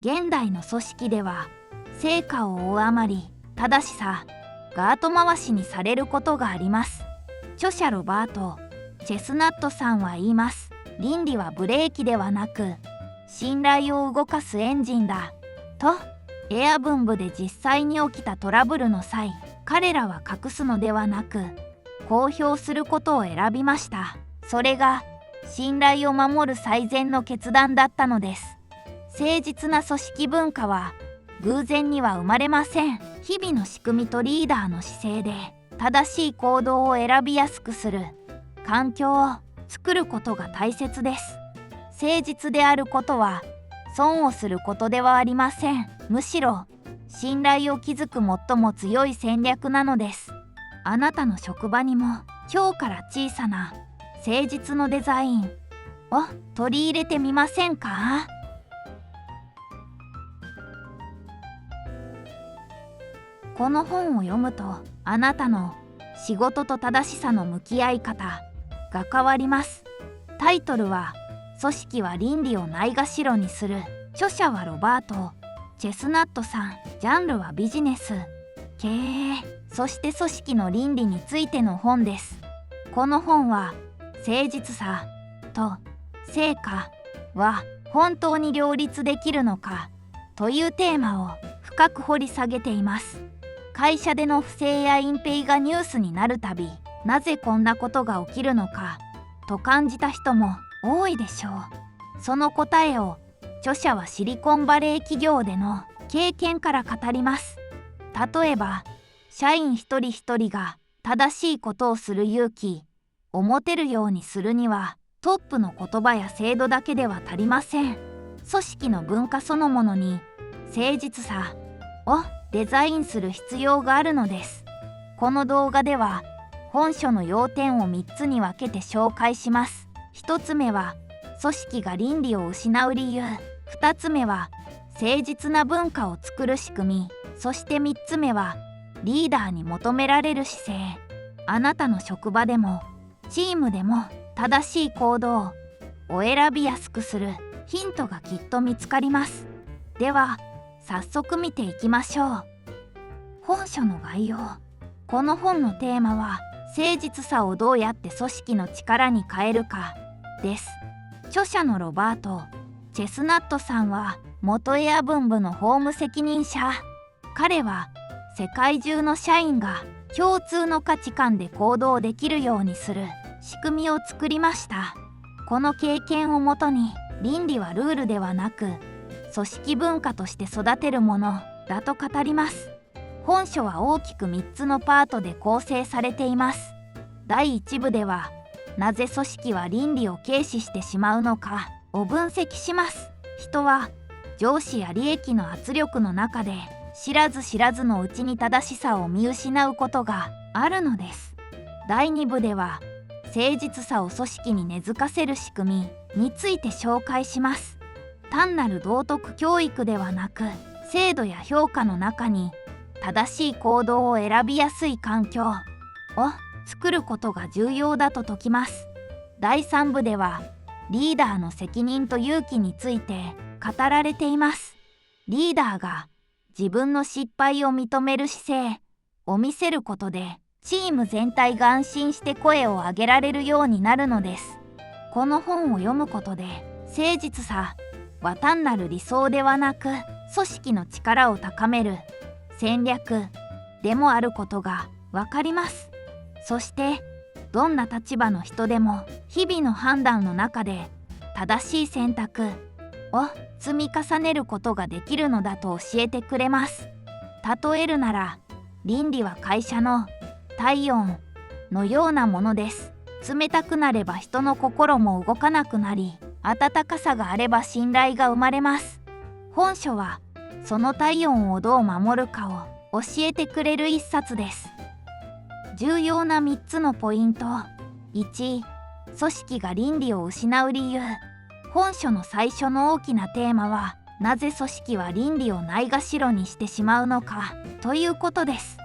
現代の組織では成果を追うあまり正しさが後回しにされることがあります。著者ロバート・チェスナットさんは言います。倫理はブレーキではなく信頼を動かすエンジンだと。エア文部で実際に起きたトラブルの際、彼らは隠すのではなく公表することを選びました。それが信頼を守る最善の決断だったのです。誠実な組織文化は偶然には生まれません。日々の仕組みとリーダーの姿勢で正しい行動を選びやすくする環境を作ることが大切です。誠実であることは損をすることではありません。むしろ信頼を築く最も強い戦略なのです。あなたの職場にも今日から小さな誠実のデザインを取り入れてみませんか？この本を読むとあなたの仕事と正しさの向き合い方が変わります。タイトルは組織は倫理をないがしろにする。著者はロバート・チェスナットさん。ジャンルはビジネス、経営、そして組織の倫理についての本です。この本は誠実さと成果は本当に両立できるのかというテーマを深く掘り下げています。会社での不正や隠蔽がニュースになるたび、なぜこんなことが起きるのかと感じた人も多いでしょう。その答えを著者はシリコンバレー企業での経験から語ります。例えば、社員一人一人が正しいことをする勇気を持てるようにするには、トップの言葉や制度だけでは足りません。組織の文化そのものに誠実さをデザインする必要があるのです。この動画では本書の要点を3つに分けて紹介します。1つ目は組織が倫理を失う理由。2つ目は誠実な文化を作る仕組み。そして3つ目はリーダーに求められる姿勢。あなたの職場でもチームでも正しい行動を選びやすくするヒントがきっと見つかります。では早速見ていきましょう。本書の概要。この本のテーマは誠実さをどうやって組織の力に変えるかです。著者のロバート・チェスナットさんは元エア文部の法務責任者。彼は世界中の社員が共通の価値観で行動できるようにする仕組みを作りました。この経験をもとに倫理はルールではなく組織文化として育てるものだと語ります。本書は大きく3つのパートで構成されています。第1部ではなぜ組織は倫理を軽視してしまうのかを分析します。人は上司や利益の圧力の中で知らず知らずのうちに正しさを見失うことがあるのです。第2部では誠実さを組織に根付かせる仕組みについて紹介します。単なる道徳教育ではなく制度や評価の中に正しい行動を選びやすい環境を作ることが重要だと説きます。第3部ではリーダーの責任と勇気について語られています。リーダーが自分の失敗を認める姿勢を見せることでチーム全体が安心して声を上げられるようになるのです。この本を読むことで誠実さは単なる理想ではなく組織の力を高める戦略でもあることがわかります。そしてどんな立場の人でも日々の判断の中で正しい選択を積み重ねることができるのだと教えてくれます。例えるなら倫理は会社の体温のようなものです。冷たくなれば人の心も動かなくなり、温かさがあれば信頼が生まれます。本書はその体温をどう守るかを教えてくれる一冊です。重要な3つのポイント。1、組織が倫理を失う理由。本書の最初の大きなテーマは、なぜ組織は倫理をないがしろにしてしまうのかということです。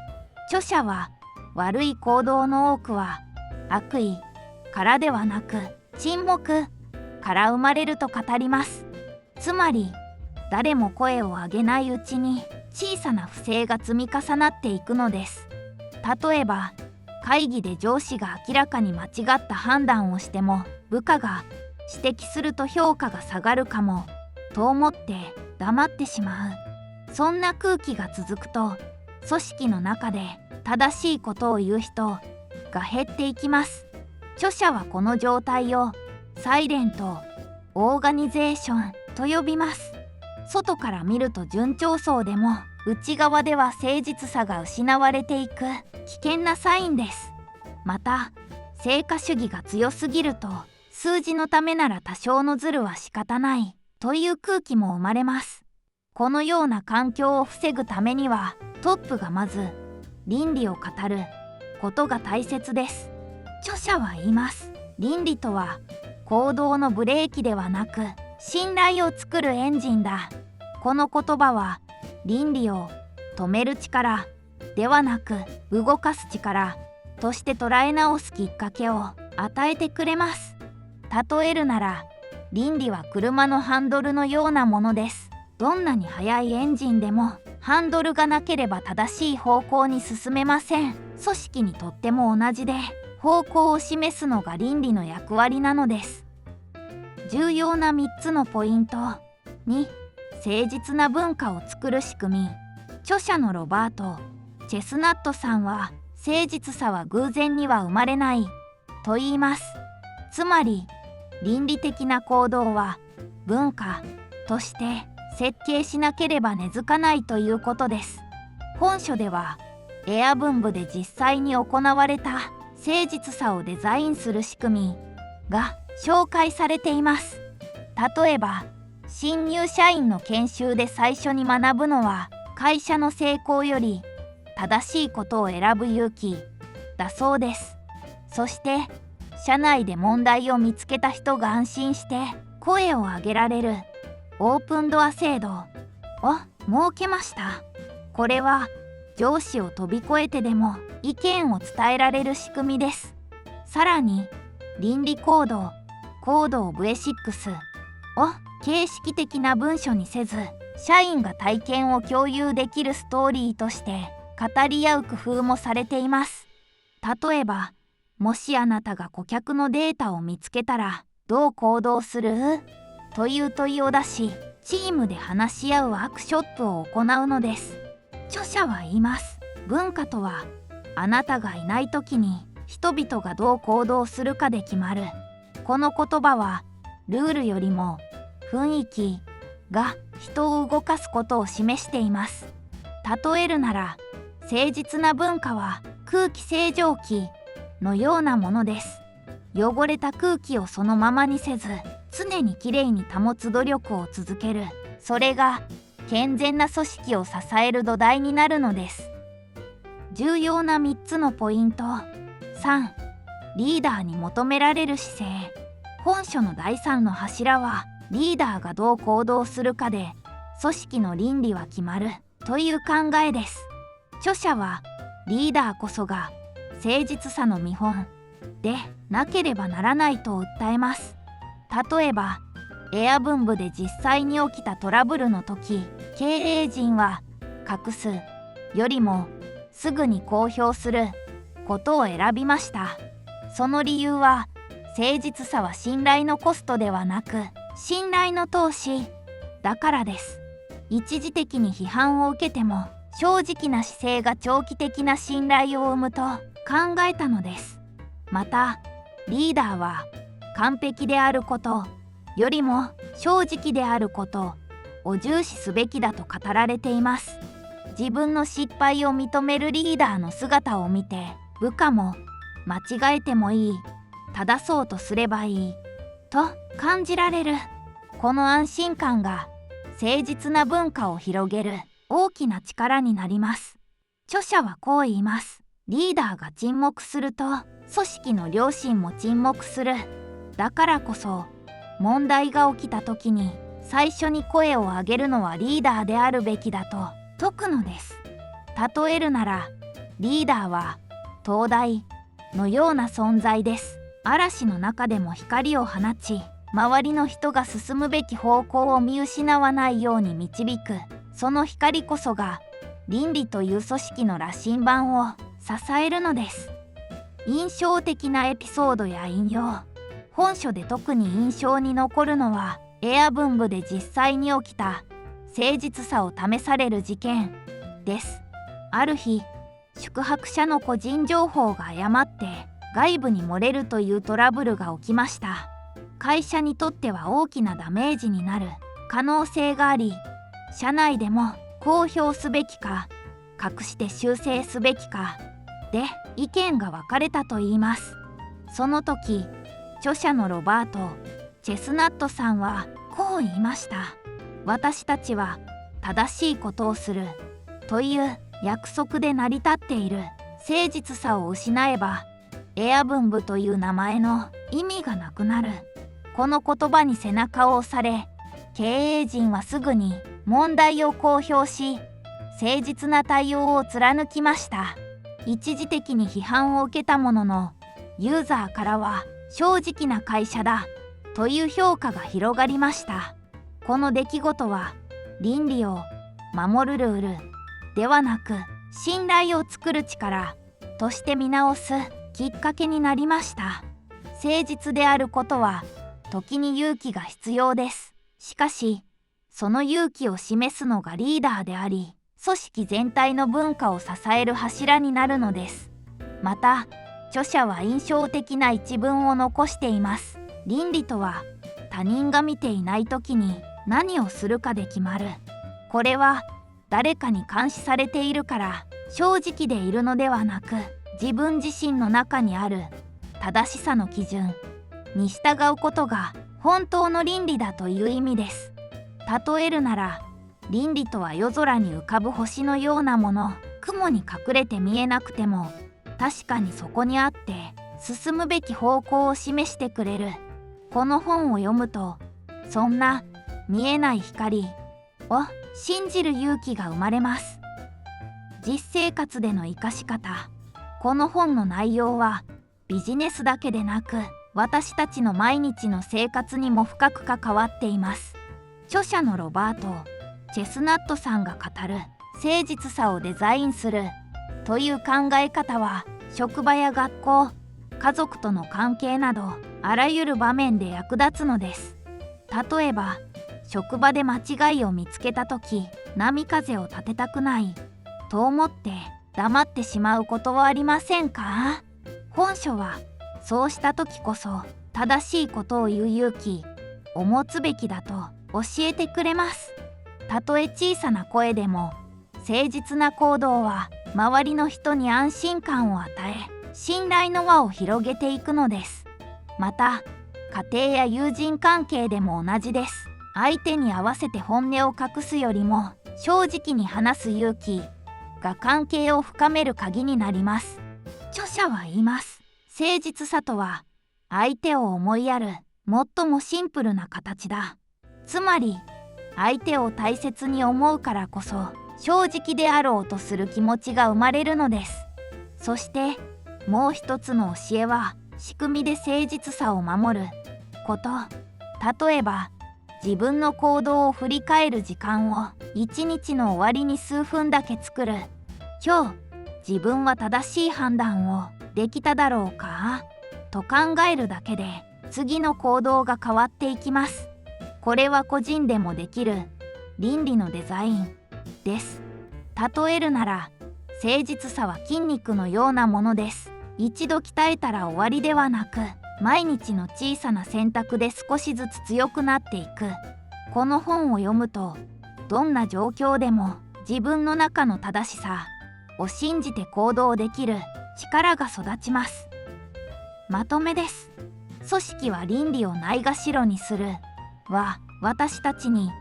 著者は、悪い行動の多くは悪意からではなく沈黙から生まれると語ります。つまり、誰も声を上げないうちに小さな不正が積み重なっていくのです。例えば会議で上司が明らかに間違った判断をしても部下が指摘すると評価が下がるかもと思って黙ってしまう。そんな空気が続くと組織の中で正しいことを言う人が減っていきます。著者はこの状態をサイレントオーガニゼーションと呼びます。外から見ると順調そうでも内側では誠実さが失われていく危険なサインです。また成果主義が強すぎると数字のためなら多少のズルは仕方ないという空気も生まれます。このような環境を防ぐためにはトップがまず倫理を語ることが大切です。著者は言います。倫理とは行動のブレーキではなく信頼を作るエンジンだ。この言葉は倫理を止める力ではなく動かす力として捉え直すきっかけを与えてくれます。例えるなら倫理は車のハンドルのようなものです。どんなに速いエンジンでもハンドルがなければ正しい方向に進めません。組織にとっても同じで方向を示すのが倫理の役割なのです。重要な3つのポイント。2、誠実な文化を作る仕組み。著者のロバート・チェスナットさんは誠実さは偶然には生まれないと言います。つまり倫理的な行動は文化として設計しなければ根付かないということです。本書ではエア文部で実際に行われた誠実さをデザインする仕組みが紹介されています。例えば新入社員の研修で最初に学ぶのは会社の成功より正しいことを選ぶ勇気だそうです。そして社内で問題を見つけた人が安心して声を上げられるオープンドア制度を設けました。これは上司を飛び越えてでも意見を伝えられる仕組みです。さらに倫理コードオブエシックスを形式的な文書にせず社員が体験を共有できるストーリーとして語り合う工夫もされています。例えばもしあなたが顧客のデータを見つけたらどう行動するという問いを出しチームで話し合うワークショップを行うのです。著者は言います。文化とはあなたがいない時に人々がどう行動するかで決まる。この言葉はルールよりも雰囲気が人を動かすことを示しています。例えるなら誠実な文化は空気清浄機のようなものです。汚れた空気をそのままにせず常にきれいに保つ努力を続ける。それが健全な組織を支える土台になるのです。重要な3つのポイント。3、リーダーに求められる姿勢。本書の第3の柱はリーダーがどう行動するかで組織の倫理は決まるという考えです。著者はリーダーこそが誠実さの見本でなければならないと訴えます。例えばエア文部で実際に起きたトラブルの時、経営陣は隠すよりもすぐに公表することを選びました。その理由は誠実さは信頼のコストではなく信頼の投資だからです。一時的に批判を受けても正直な姿勢が長期的な信頼を生むと考えたのです。またリーダーは完璧であることよりも正直であることを重視すべきだと語られています。自分の失敗を認めるリーダーの姿を見て部下も間違えてもいい、正そうとすればいいと感じられる。この安心感が誠実な文化を広げる大きな力になります。著者はこう言います。リーダーが沈黙すると組織の良心も沈黙する。だからこそ問題が起きた時に最初に声を上げるのはリーダーであるべきだと説くのです。例えるならリーダーは灯台のような存在です。嵐の中でも光を放ち周りの人が進むべき方向を見失わないように導く、その光こそが倫理という組織の羅針盤を支えるのです。印象的なエピソードや引用。本書で特に印象に残るのはエア文部で実際に起きた誠実さを試される事件です。ある日、宿泊者の個人情報が誤って外部に漏れるというトラブルが起きました。会社にとっては大きなダメージになる可能性があり、社内でも公表すべきか隠して修正すべきかで意見が分かれたといいます。その時、著者のロバート・チェスナットさんはこう言いました。私たちは正しいことをするという約束で成り立っている誠実さを失えば、エア文部という名前の意味がなくなる。この言葉に背中を押され、経営陣はすぐに問題を公表し、誠実な対応を貫きました。一時的に批判を受けたものの、ユーザーからは正直な会社だという評価が広がりました。この出来事は倫理を守るルールではなく、信頼を作る力として見直すきっかけになりました。誠実であることは時に勇気が必要です。しかし、その勇気を示すのがリーダーであり、組織全体の文化を支える柱になるのです。また、著者は印象的な一文を残しています。倫理とは、他人が見ていない時に何をするかで決まる。これは、誰かに監視されているから正直でいるのではなく、自分自身の中にある正しさの基準に従うことが本当の倫理だという意味です。例えるなら、倫理とは夜空に浮かぶ星のようなもの。雲に隠れて見えなくても、確かにそこにあって進むべき方向を示してくれる。この本を読むと、そんな見えない光を信じる勇気が生まれます。実生活での生かし方。この本の内容はビジネスだけでなく、私たちの毎日の生活にも深く関わっています。著者のロバート・チェスナットさんが語る誠実さをデザインするという考え方は、職場や学校、家族との関係などあらゆる場面で役立つのです。例えば、職場で間違いを見つけた時、波風を立てたくないと思って黙ってしまうことはありませんか？本書はそうした時こそ正しいことを言う勇気を持つべきだと教えてくれます。たとえ小さな声でも、誠実な行動は周りの人に安心感を与え、信頼の輪を広げていくのです。また、家庭や友人関係でも同じです。相手に合わせて本音を隠すよりも、正直に話す勇気が関係を深める鍵になります。著者は言います。誠実さとは、相手を思いやる最もシンプルな形だ。つまり、相手を大切に思うからこそ、正直であろうとする気持ちが生まれるのです。そして、もう一つの教えは、仕組みで誠実さを守ること。例えば、自分の行動を振り返る時間を一日の終わりに数分だけ作る。今日、自分は正しい判断をできただろうかと考えるだけで、次の行動が変わっていきます。これは個人でもできる倫理のデザインです。例えるなら、誠実さは筋肉のようなものです。一度鍛えたら終わりではなく、毎日の小さな選択で少しずつ強くなっていく。この本を読むと、どんな状況でも自分の中の正しさを信じて行動できる力が育ちます。まとめです。組織は倫理をないがしろにするは、私たちに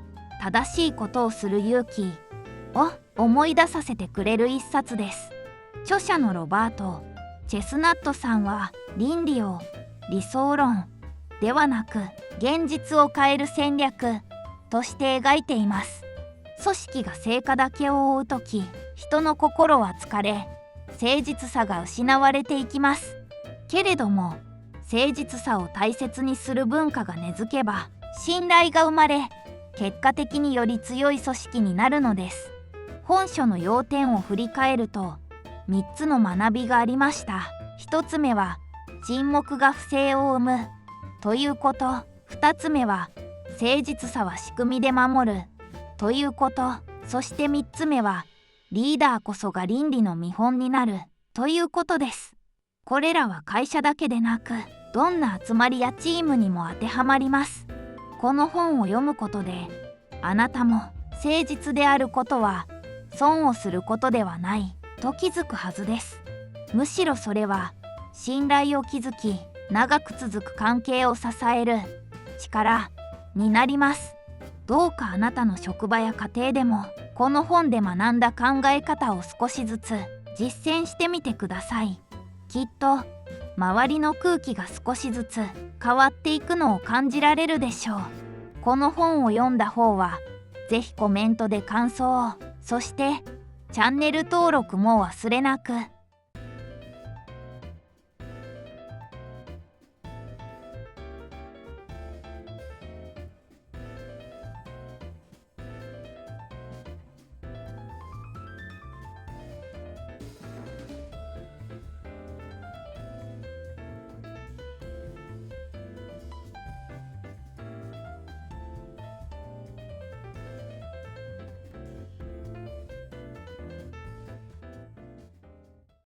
正しいことをする勇気を思い出させてくれる一冊です。著者のロバート・チェスナットさんは、倫理を理想論ではなく現実を変える戦略として描いています。組織が成果だけを追うとき、人の心は疲れ、誠実さが失われていきます。けれども、誠実さを大切にする文化が根付けば、信頼が生まれ、結果的により強い組織になるのです。本書の要点を振り返ると、3つの学びがありました。1つ目は、沈黙が不正を生むということ。2つ目は、誠実さは仕組みで守るということ。そして3つ目は、リーダーこそが倫理の見本になるということです。これらは会社だけでなく、どんな集まりやチームにも当てはまります。この本を読むことで、あなたも誠実であることは損をすることではないと気づくはずです。むしろそれは信頼を築き、長く続く関係を支える力になります。どうかあなたの職場や家庭でも、この本で学んだ考え方を少しずつ実践してみてください。きっと周りの空気が少しずつ変わっていくのを感じられるでしょう。この本を読んだ方はぜひコメントで感想を、そしてチャンネル登録も忘れなく。